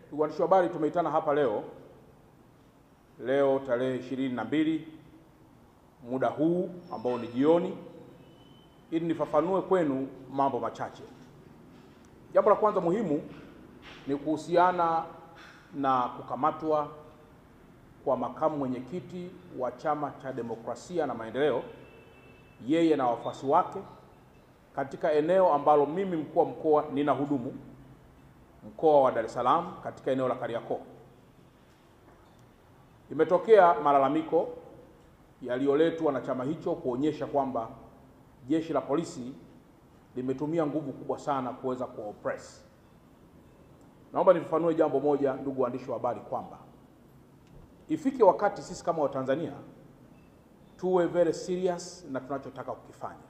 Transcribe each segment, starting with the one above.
Ndugu waandishi wa habari, tumeitana hapa leo tarehe 22 muda huu ambao ni jioni, ili nifafanue kwenu mambo machache. Jambo la kwanza muhimu ni kuhusiana na kukamatwa kwa makamu mwenyekiti wa Chama cha Demokrasia na Maendeleo, yeye na wafuasi wake, katika eneo ambalo mimi mkuu wa mkoa ninahudumu, mkoa wa Dar es Salaam, katika eneo la Kariakoo. Imetokea malalamiko yaliyoletwa na chama hicho kuonyesha kwamba jeshi la polisi limetumia nguvu kubwa sana kuweza kuoppress. Naomba nifafanue jambo moja, ndugu waandishi wa habari, kwamba ifike wakati sisi kama Watanzania tuwe very serious na tunachotaka kukifanya.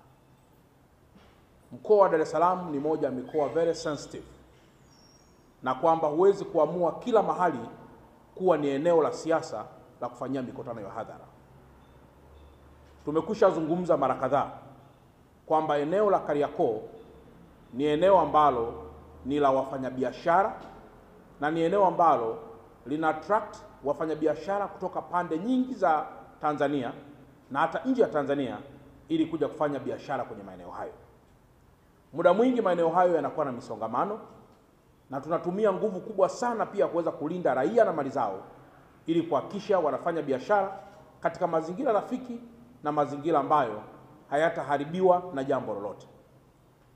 Mkoa wa Dar es Salaam ni moja ya mikoa very sensitive, na kwamba huwezi kuamua kila mahali kuwa ni eneo la siasa la kufanyia mikutano ya hadhara. Tumekwisha zungumza mara kadhaa kwamba eneo la Kariakoo ni eneo ambalo ni la wafanyabiashara na ni eneo ambalo lina attract wafanyabiashara kutoka pande nyingi za Tanzania na hata nje ya Tanzania ili kuja kufanya biashara kwenye maeneo hayo. Muda mwingi maeneo hayo yanakuwa na misongamano, na tunatumia nguvu kubwa sana pia kuweza kulinda raia na mali zao ili kuhakikisha wanafanya biashara katika mazingira rafiki na mazingira ambayo hayataharibiwa na jambo lolote.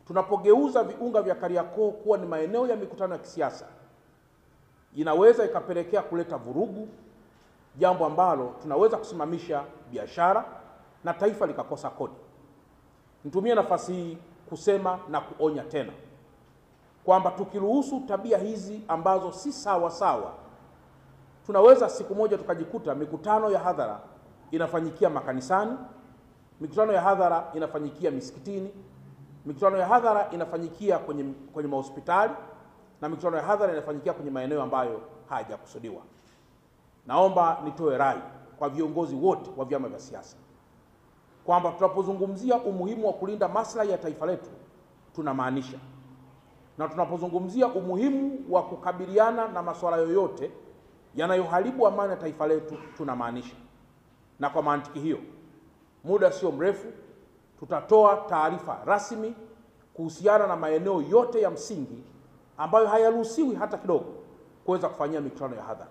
Tunapogeuza viunga vya Kariakoo kuwa ni maeneo ya mikutano ya kisiasa, inaweza ikapelekea kuleta vurugu, jambo ambalo tunaweza kusimamisha biashara na taifa likakosa kodi. Nitumie nafasi hii kusema na kuonya tena kwamba tukiruhusu tabia hizi ambazo si sawa, tunaweza siku moja tukajikuta mikutano ya hadhara inafanyikia makanisani, mikutano ya hadhara inafanyikia misikitini, mikutano ya hadhara inafanyikia kwenye mahospitali, na mikutano ya hadhara inafanyikia kwenye maeneo ambayo hayajakusudiwa. Naomba nitoe rai kwa viongozi wote wa vyama vya siasa kwamba tunapozungumzia umuhimu wa kulinda maslahi ya taifa letu tunamaanisha, na tunapozungumzia umuhimu wa kukabiliana na masuala yoyote yanayoharibu amani ya taifa letu tunamaanisha. Na kwa mantiki hiyo, muda sio mrefu tutatoa taarifa rasmi kuhusiana na maeneo yote ya msingi ambayo hayaruhusiwi hata kidogo kuweza kufanyia mikutano ya hadhara.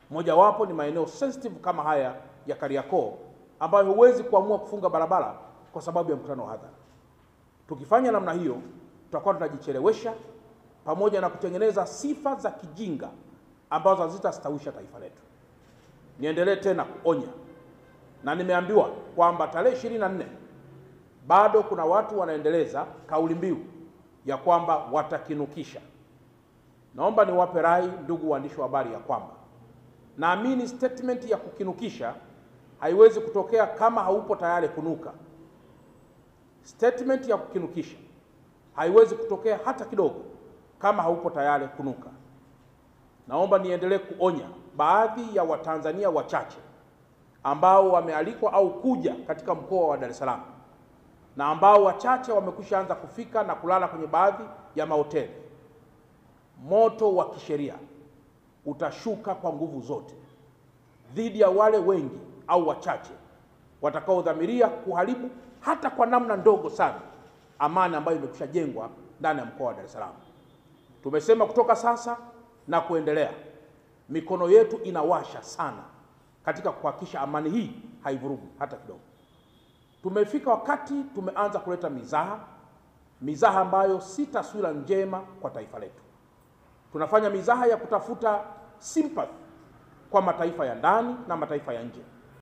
Mojawapo ni maeneo sensitive kama haya ya Kariakoo, ambayo huwezi kuamua kufunga barabara kwa sababu ya mkutano wa hadhara. Tukifanya namna hiyo, tutakuwa tunajichelewesha pamoja na kutengeneza sifa za kijinga ambazo hazitastawisha taifa letu. Niendelee tena kuonya, na nimeambiwa kwamba tarehe 24 bado kuna watu wanaendeleza kauli mbiu ya kwamba watakinukisha. Naomba niwape rai, ndugu waandishi wa habari, ya kwamba naamini statement ya kukinukisha haiwezi kutokea kama haupo tayari kunuka. Statement ya kukinukisha haiwezi kutokea hata kidogo kama haupo tayari kunuka. Naomba niendelee kuonya baadhi ya Watanzania wachache ambao wamealikwa au kuja katika mkoa wa Dar es Salaam, na ambao wachache wamekwisha anza kufika na kulala kwenye baadhi ya mahoteli. Moto wa kisheria utashuka kwa nguvu zote dhidi ya wale wengi au wachache watakaodhamiria kuharibu hata kwa namna ndogo sana amani ambayo imekwisha jengwa ndani ya mkoa wa Dar es Salaam. Tumesema kutoka sasa na kuendelea, mikono yetu inawasha sana katika kuhakikisha amani hii haivurugu hata kidogo. Tumefika wakati tumeanza kuleta mizaha ambayo si taswira njema kwa taifa letu. Tunafanya mizaha ya kutafuta sympathy kwa mataifa ya ndani na mataifa ya nje.